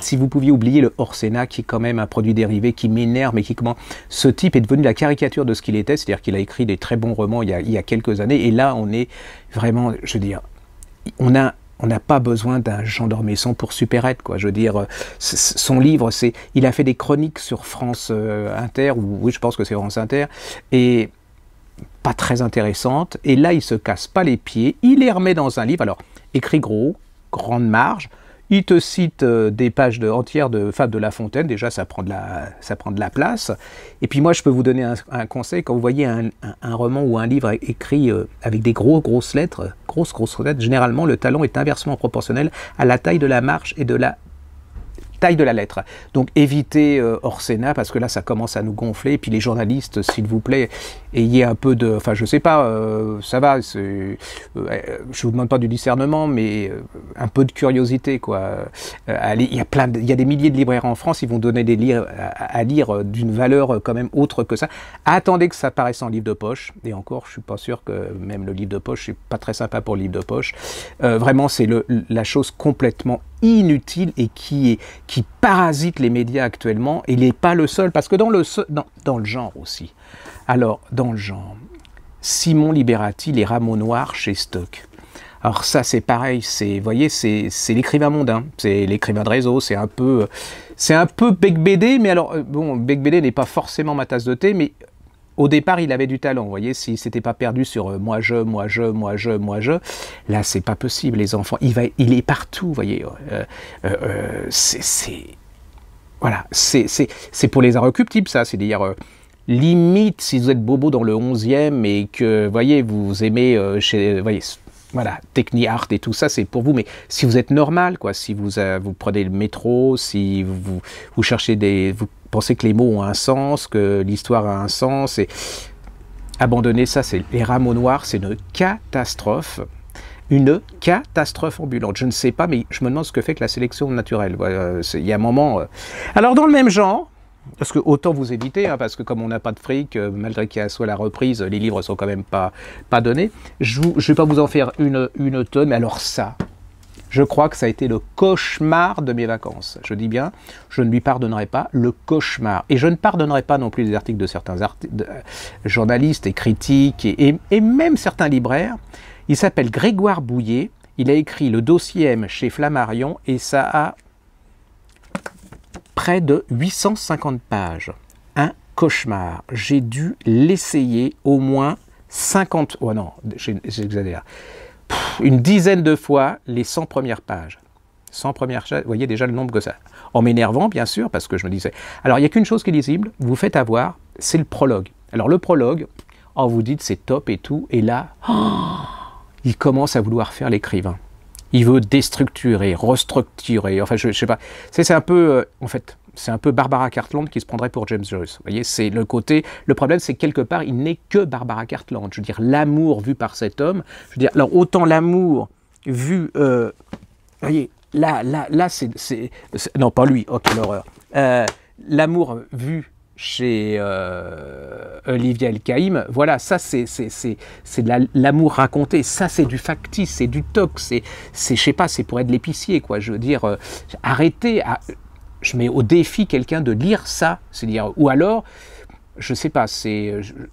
Si vous pouviez oublier le Orsena, qui est quand même un produit dérivé qui m'énerve, mais qui comment ce type est devenu la caricature de ce qu'il était, c'est-à-dire qu'il a écrit des très bons romans il y a quelques années, et là on est vraiment, je veux dire, on n'a pas besoin d'un Jean d'Ormesson pour Supérette, quoi. Je veux dire, son livre, il a fait des chroniques sur France Inter, ou oui, je pense que c'est France Inter, et pas très intéressantes, et là il se casse pas les pieds, il les remet dans un livre, alors écrit gros, grande marge. Il te cite des pages entières de Fables de La Fontaine, déjà ça prend de la place. Et puis moi je peux vous donner un conseil, quand vous voyez un roman ou un livre écrit avec des grosses lettres, généralement le talon est inversement proportionnel à la taille de la marge et de la taille de la lettre. Donc évitez Orsena, parce que là ça commence à nous gonfler, et puis les journalistes, s'il vous plaît, ayez un peu de... Enfin je sais pas, ça va, je vous demande pas du discernement, mais un peu de curiosité, quoi. Il y a des milliers de libraires en France, ils vont donner des livres à lire d'une valeur quand même autre que ça. Attendez que ça paraisse en livre de poche, et encore je suis pas sûr que même le livre de poche, c'est pas très sympa pour le livre de poche. Vraiment c'est la chose complètement inutile et qui parasite les médias actuellement, et il n'est pas le seul, parce que dans le genre aussi. Alors, dans le genre, Simon Liberati, Les Rameaux Noirs chez Stock. Alors ça, c'est pareil, vous voyez, c'est l'écrivain mondain, c'est l'écrivain de réseau, c'est un peu Bec BD, mais alors, bon, Bec BD n'est pas forcément ma tasse de thé, mais au départ, il avait du talent, vous voyez, s'il ne s'était pas perdu sur moi je, là, c'est pas possible, les enfants, il est partout, vous voyez, voilà, c'est pour les inrecuptibles, ça, c'est-à-dire, limite, si vous êtes bobo dans le 11e et que, vous voyez, vous aimez, voyez, voilà, Techni Art et tout ça, c'est pour vous, mais si vous êtes normal, quoi, si vous prenez le métro, si vous cherchez vous pensez que les mots ont un sens, que l'histoire a un sens, et abandonnez ça, c'est Les Rameaux Noirs, c'est une catastrophe ambulante. Je ne sais pas, mais je me demande ce que fait que la sélection naturelle. Il y a un moment... Alors, dans le même genre, parce que autant vous éviter, hein, parce que comme on n'a pas de fric, malgré qu'il y soit la reprise, les livres sont quand même pas donnés, je ne vais pas vous en faire une tonne, mais alors ça... Je crois que ça a été le cauchemar de mes vacances. Je dis bien, je ne lui pardonnerai pas le cauchemar. Et je ne pardonnerai pas non plus les articles de certains journalistes et critiques et même certains libraires. Il s'appelle Grégoire Bouillet. Il a écrit Le Dossier M chez Flammarion et ça a près de 850 pages. Un cauchemar. J'ai dû l'essayer au moins 50... Oh non, j'exagère. Une dizaine de fois les 100 premières pages. 100 premières pages, vous voyez déjà le nombre que ça. En m'énervant, bien sûr, parce que je me disais... Alors, il n'y a qu'une chose qui est lisible, vous faites avoir, c'est le prologue. Alors, le prologue, oh, vous dites c'est top et tout, et là, oh, il commence à vouloir faire l'écrivain. Il veut déstructurer, restructurer, enfin, je sais pas. C'est un peu, en fait... C'est un peu Barbara Cartland qui se prendrait pour James Joyce. Vous voyez, c'est le côté... Le problème, c'est que quelque part, il n'est que Barbara Cartland. Je veux dire, l'amour vu par cet homme... Je veux dire, alors, autant l'amour vu... vous voyez, là, c'est... Non, pas lui. Oh, quelle horreur. L'amour vu chez Olivia El-Kaïm, voilà, ça, c'est de l'amour raconté. Ça, c'est du factice, c'est du toc. C'est, je sais pas, c'est pour être l'épicier, quoi. Je veux dire, arrêtez... Je mets au défi quelqu'un de lire ça, c'est-à-dire, ou alors, je sais pas,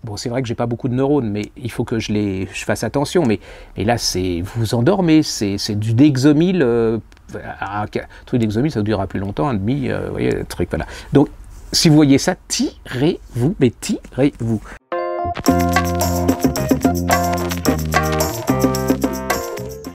bon, c'est vrai que j'ai pas beaucoup de neurones, mais il faut que je fasse attention, mais là, vous vous endormez, c'est du Dexomil, un truc Dexomil, ça durera plus longtemps, un demi, vous voyez, le truc, voilà. Donc, si vous voyez ça, tirez-vous, mais tirez-vous.